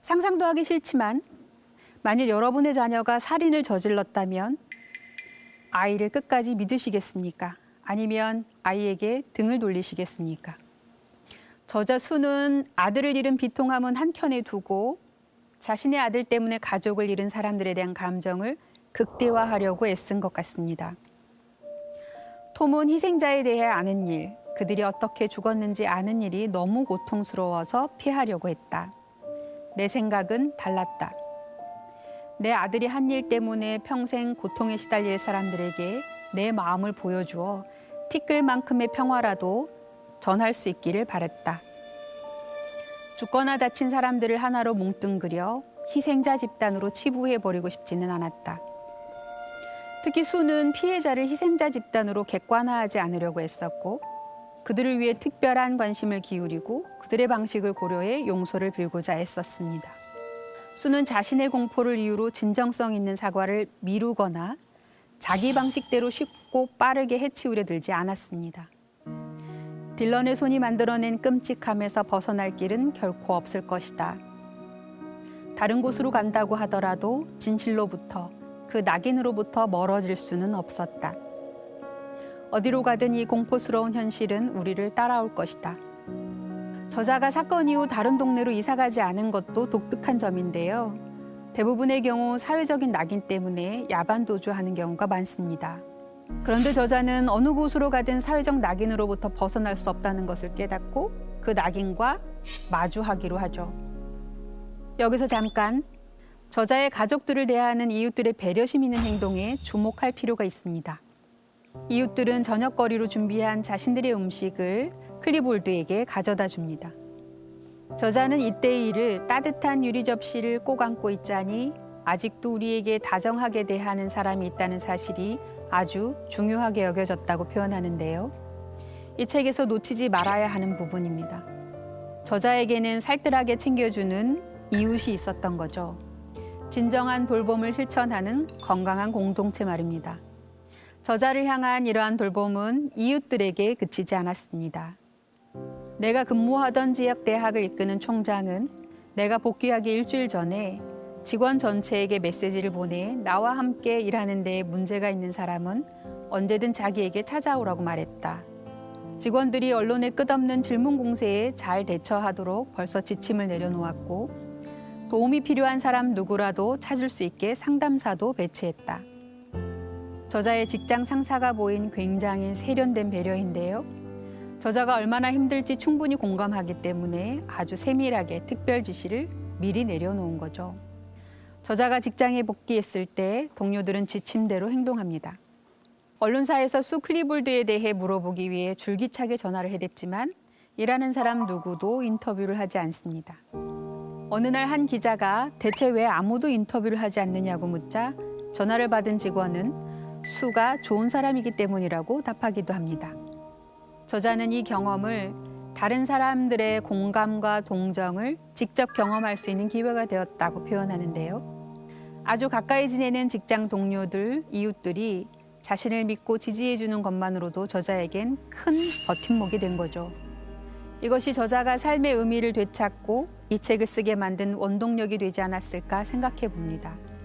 상상도 하기 싫지만 만일 여러분의 자녀가 살인을 저질렀다면 아이를 끝까지 믿으시겠습니까? 아니면 아이에게 등을 돌리시겠습니까? 저자 수는 아들을 잃은 비통함은 한켠에 두고 자신의 아들 때문에 가족을 잃은 사람들에 대한 감정을 극대화하려고 애쓴 것 같습니다. 톰은 희생자에 대해 아는 일, 그들이 어떻게 죽었는지 아는 일이 너무 고통스러워서 피하려고 했다. 내 생각은 달랐다. 내 아들이 한 일 때문에 평생 고통에 시달릴 사람들에게 내 마음을 보여주어 티끌만큼의 평화라도 전할 수 있기를 바랬다. 죽거나 다친 사람들을 하나로 뭉뚱그려 희생자 집단으로 치부해버리고 싶지는 않았다. 특히 수는 피해자를 희생자 집단으로 객관화하지 않으려고 애썼고 그들을 위해 특별한 관심을 기울이고 그들의 방식을 고려해 용서를 빌고자 애썼습니다. 수는 자신의 공포를 이유로 진정성 있는 사과를 미루거나 자기 방식대로 쉽고 빠르게 해치우려 들지 않았습니다. 딜런의 손이 만들어낸 끔찍함에서 벗어날 길은 결코 없을 것이다. 다른 곳으로 간다고 하더라도 진실로부터 그 낙인으로부터 멀어질 수는 없었다. 어디로 가든 이 공포스러운 현실은 우리를 따라올 것이다. 저자가 사건 이후 다른 동네로 이사가지 않은 것도 독특한 점인데요. 대부분의 경우 사회적인 낙인 때문에 야반도주하는 경우가 많습니다. 그런데 저자는 어느 곳으로 가든 사회적 낙인으로부터 벗어날 수 없다는 것을 깨닫고 그 낙인과 마주하기로 하죠. 여기서 잠깐 저자의 가족들을 대하는 이웃들의 배려심 있는 행동에 주목할 필요가 있습니다. 이웃들은 저녁거리로 준비한 자신들의 음식을 클리볼드에게 가져다 줍니다. 저자는 이때의 일을 따뜻한 유리 접시를 꼭 안고 있자니 아직도 우리에게 다정하게 대하는 사람이 있다는 사실이 아주 중요하게 여겨졌다고 표현하는데요. 이 책에서 놓치지 말아야 하는 부분입니다. 저자에게는 살뜰하게 챙겨주는 이웃이 있었던 거죠. 진정한 돌봄을 실천하는 건강한 공동체 말입니다. 저자를 향한 이러한 돌봄은 이웃들에게 그치지 않았습니다. 내가 근무하던 지역 대학을 이끄는 총장은 내가 복귀하기 일주일 전에 직원 전체에게 메시지를 보내 나와 함께 일하는 데에 문제가 있는 사람은 언제든 자기에게 찾아오라고 말했다. 직원들이 언론의 끝없는 질문 공세에 잘 대처하도록 벌써 지침을 내려놓았고 도움이 필요한 사람 누구라도 찾을 수 있게 상담사도 배치했다. 저자의 직장 상사가 보인 굉장히 세련된 배려인데요. 저자가 얼마나 힘들지 충분히 공감하기 때문에 아주 세밀하게 특별 지시를 미리 내려놓은 거죠. 저자가 직장에 복귀했을 때 동료들은 지침대로 행동합니다. 언론사에서 수 클리볼드에 대해 물어보기 위해 줄기차게 전화를 해댔지만 일하는 사람 누구도 인터뷰를 하지 않습니다. 어느 날 한 기자가 대체 왜 아무도 인터뷰를 하지 않느냐고 묻자 전화를 받은 직원은 수가 좋은 사람이기 때문이라고 답하기도 합니다. 저자는 이 경험을 다른 사람들의 공감과 동정을 직접 경험할 수 있는 기회가 되었다고 표현하는데요. 아주 가까이 지내는 직장 동료들, 이웃들이 자신을 믿고 지지해주는 것만으로도 저자에겐 큰 버팀목이 된 거죠. 이것이 저자가 삶의 의미를 되찾고 이 책을 쓰게 만든 원동력이 되지 않았을까 생각해 봅니다.